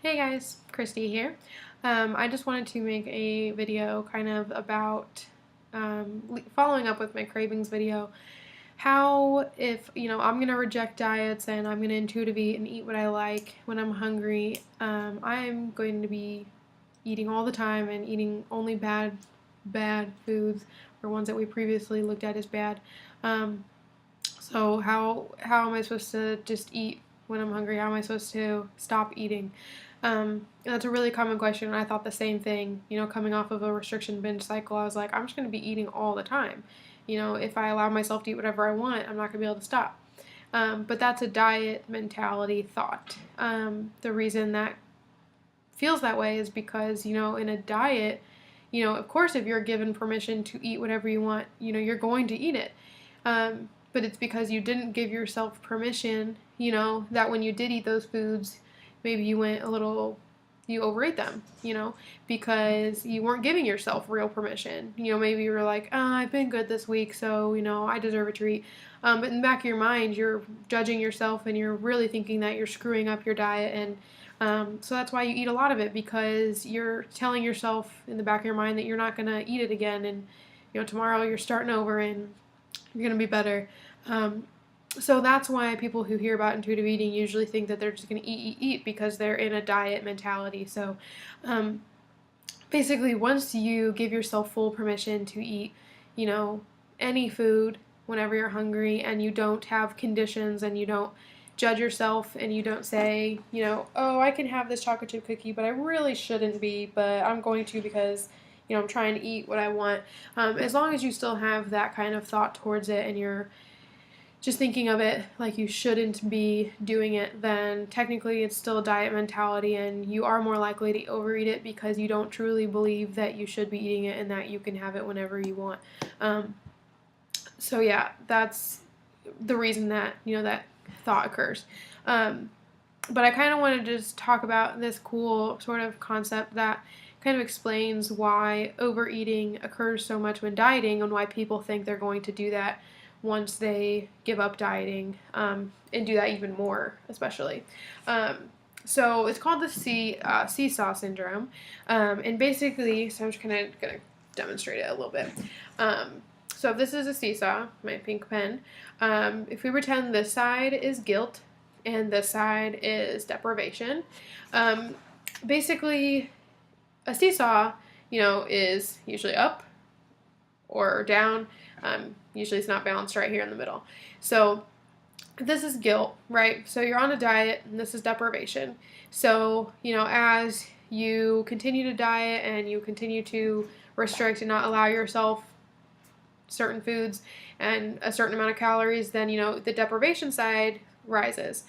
Hey guys, Christy here. I just wanted to make a video kind of about following up with my cravings video. How if, I'm going to reject diets and I'm going to intuitive eat and eat what I like when I'm hungry, I'm going to be eating all the time and eating only bad foods or ones that we previously looked at as bad. So how am I supposed to just eat when I'm hungry? How am I supposed to stop eating? That's a really common question, and I thought the same thing. Coming off of a restriction binge cycle, I was like, I'm just going to be eating all the time. If I allow myself to eat whatever I want, I'm not going to be able to stop. But that's a diet mentality thought. The reason that feels that way is because, in a diet, of course, if you're given permission to eat whatever you want, you're going to eat it. But it's because you didn't give yourself permission, that when you did eat those foods, maybe you overate them, because you weren't giving yourself real permission. Maybe you were like, I've been good this week, so, I deserve a treat. But in the back of your mind, you're judging yourself and you're really thinking that you're screwing up your diet. And so that's why you eat a lot of it, because you're telling yourself in the back of your mind that you're not going to eat it again. And, tomorrow you're starting over and you're going to be better. So that's why people who hear about intuitive eating usually think that they're just going to eat, because they're in a diet mentality. So basically, once you give yourself full permission to eat, any food whenever you're hungry, and you don't have conditions and you don't judge yourself and you don't say, oh, I can have this chocolate chip cookie, but I really shouldn't be, but I'm going to because I'm trying to eat what I want. As long as you still have that kind of thought towards it and you're just thinking of it like you shouldn't be doing it, then technically it's still a diet mentality and you are more likely to overeat it because you don't truly believe that you should be eating it and that you can have it whenever you want. So yeah, that's the reason that, that thought occurs. But I kind of want to just talk about this cool sort of concept that kind of explains why overeating occurs so much when dieting and why people think they're going to do that once they give up dieting, and do that even more, especially. So it's called the seesaw syndrome, and basically, so I'm just kind of going to demonstrate it a little bit. So if this is a seesaw, my pink pen, if we pretend this side is guilt and this side is deprivation, basically a seesaw, is usually up or down. Usually it's not balanced right here in the middle. So this is guilt, right? So you're on a diet and this is deprivation. So, as you continue to diet and you continue to restrict and not allow yourself certain foods and a certain amount of calories, then, the deprivation side rises.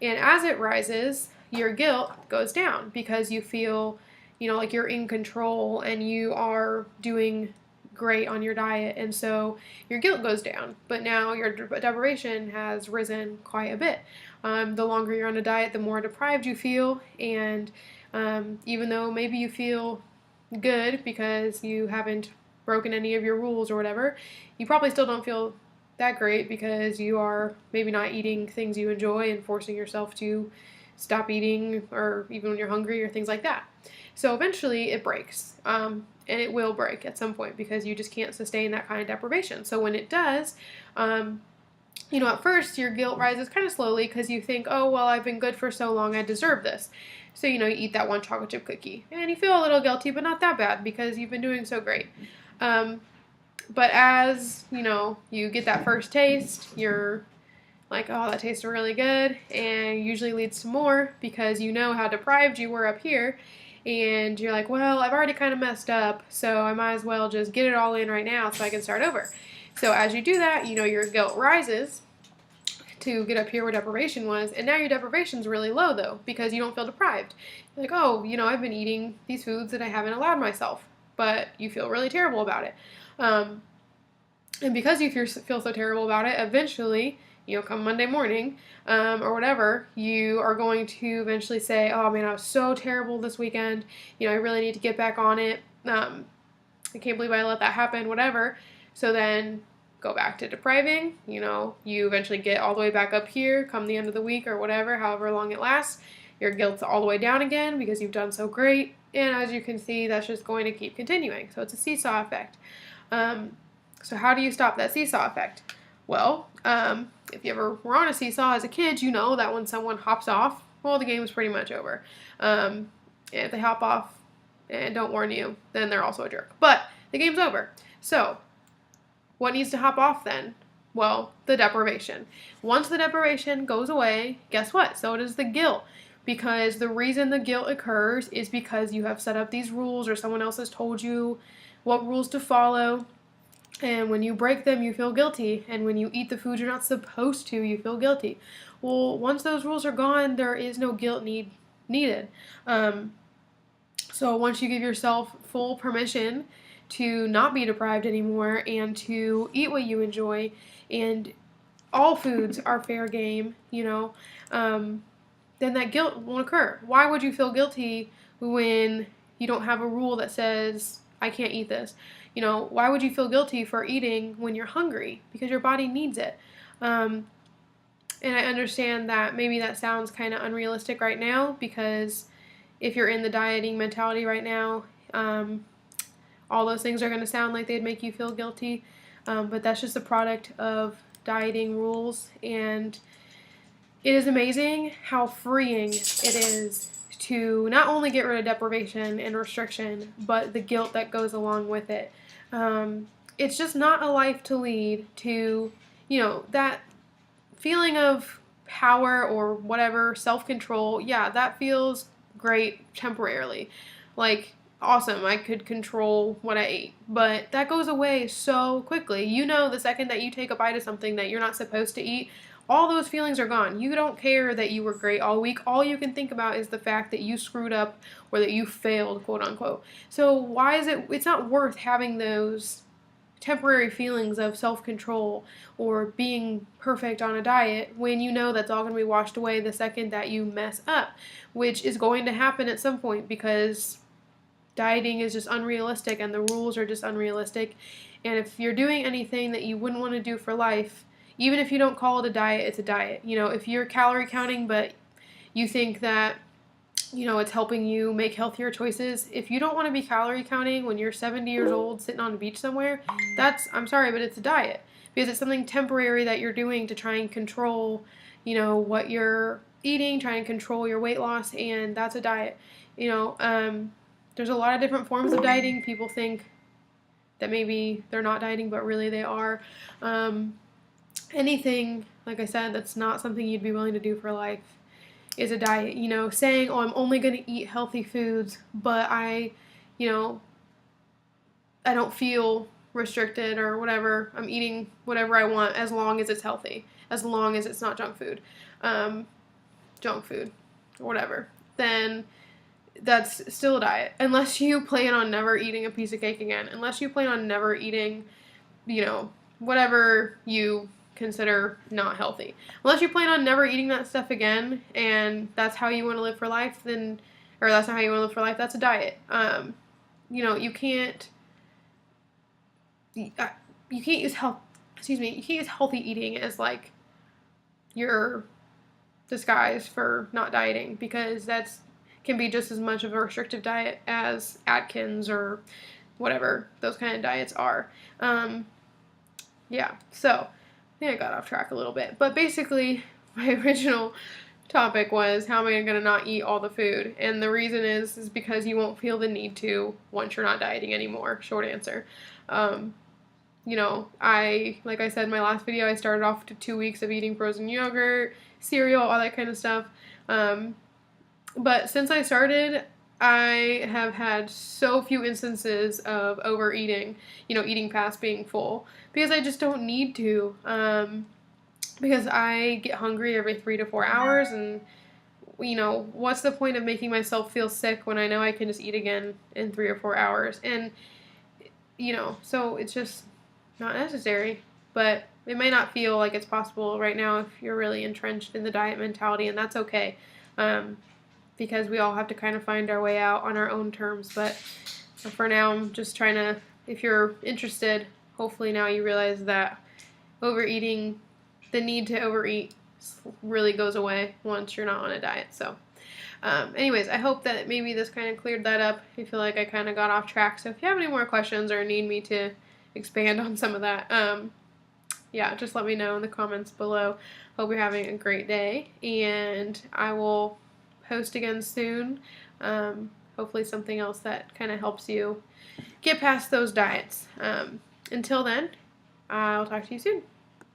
And as it rises, your guilt goes down because you feel, like you're in control and you are doing great on your diet, and so your guilt goes down, but now your deprivation has risen quite a bit. The longer you're on a diet, the more deprived you feel, and even though maybe you feel good because you haven't broken any of your rules or whatever, you probably still don't feel that great because you are maybe not eating things you enjoy and forcing yourself to stop eating, or even when you're hungry or things like that. So eventually it breaks. And it will break at some point because you just can't sustain that kind of deprivation. So when it does, at first your guilt rises kind of slowly because you think, oh, well, I've been good for so long, I deserve this. So, you eat that one chocolate chip cookie and you feel a little guilty, but not that bad because you've been doing so great. But as, you get that first taste, you're like, oh, that tastes really good, and usually leads to more because you know how deprived you were up here. And you're like, well, I've already kind of messed up, so I might as well just get it all in right now so I can start over. So as you do that, your guilt rises to get up here where deprivation was, and now your deprivation's really low, though, because you don't feel deprived. You're like, oh, I've been eating these foods that I haven't allowed myself, but you feel really terrible about it. And because you feel so terrible about it, eventually, come Monday morning, or whatever, you are going to eventually say, oh man, I was so terrible this weekend, I really need to get back on it, I can't believe I let that happen, whatever. So then go back to depriving, you eventually get all the way back up here come the end of the week or whatever, however long it lasts, your guilt's all the way down again because you've done so great. And as you can see, that's just going to keep continuing. So it's a seesaw effect. So how do you stop that seesaw effect? Well, if you ever were on a seesaw as a kid, you know that when someone hops off, well, the game is pretty much over. And if they hop off and don't warn you, then they're also a jerk. But the game's over. So what needs to hop off then? Well, the deprivation. Once the deprivation goes away, guess what? So does the guilt. Because the reason the guilt occurs is because you have set up these rules or someone else has told you what rules to follow. And when you break them, you feel guilty. And when you eat the food you're not supposed to, you feel guilty. Well, once those rules are gone, there is no guilt needed. So once you give yourself full permission to not be deprived anymore and to eat what you enjoy, and all foods are fair game, then that guilt won't occur. Why would you feel guilty when you don't have a rule that says, I can't eat this? Why would you feel guilty for eating when you're hungry? Because your body needs it. And I understand that maybe that sounds kind of unrealistic right now, because if you're in the dieting mentality right now, all those things are going to sound like they'd make you feel guilty. But that's just a product of dieting rules. And it is amazing how freeing it is to not only get rid of deprivation and restriction, but the guilt that goes along with it. It's just not a life to lead to, that feeling of power or whatever, self-control. Yeah, that feels great temporarily. Like, awesome, I could control what I ate. But that goes away so quickly. The second that you take a bite of something that you're not supposed to eat, all those feelings are gone. You don't care that you were great all week. All you can think about is the fact that you screwed up or that you failed, quote unquote. So why is it's not worth having those temporary feelings of self-control or being perfect on a diet when you know that's all going to be washed away the second that you mess up, which is going to happen at some point because dieting is just unrealistic and the rules are just unrealistic. And if you're doing anything that you wouldn't want to do for life, even if you don't call it a diet, it's a diet. If you're calorie counting but you think that it's helping you make healthier choices. If you don't want to be calorie counting when you're 70 years old sitting on a beach somewhere, I'm sorry, but it's a diet. Because it's something temporary that you're doing to try and control, what you're eating, trying to control your weight loss, and that's a diet. There's a lot of different forms of dieting. People think that maybe they're not dieting, but really they are. Anything, like I said, that's not something you'd be willing to do for life is a diet. Saying, oh, I'm only going to eat healthy foods, but I don't feel restricted or whatever. I'm eating whatever I want as long as it's healthy, as long as it's not junk food or whatever. Then that's still a diet. Unless you plan on never eating a piece of cake again. Unless you plan on never eating, whatever you consider not healthy. Unless you plan on never eating that stuff again and that's how you want to live for life, that's not how you want to live for life, that's a diet. You can't use healthy eating as like your disguise for not dieting, because can be just as much of a restrictive diet as Atkins or whatever those kind of diets are. So I think I got off track a little bit, but basically my original topic was, how am I going to not eat all the food? And the reason is because you won't feel the need to once you're not dieting anymore. Short answer. Like I said in my last video, I started off to 2 weeks of eating frozen yogurt, cereal, all that kind of stuff. But since I started, I have had so few instances of overeating, eating past being full, because I just don't need to, because I get hungry every 3 to 4 hours, and, what's the point of making myself feel sick when I know I can just eat again in 3 or 4 hours, and, so it's just not necessary, but it may not feel like it's possible right now if you're really entrenched in the diet mentality, and that's okay. Because we all have to kind of find our way out on our own terms. But for now, I'm just trying to, if you're interested, hopefully now you realize that overeating, the need to overeat really goes away once you're not on a diet. So, Anyways, I hope that maybe this kind of cleared that up. I feel like I kind of got off track. So if you have any more questions or need me to expand on some of that, yeah, just let me know in the comments below. Hope you're having a great day, and I will post again soon. Hopefully something else that kind of helps you get past those diets. Until then, I'll talk to you soon.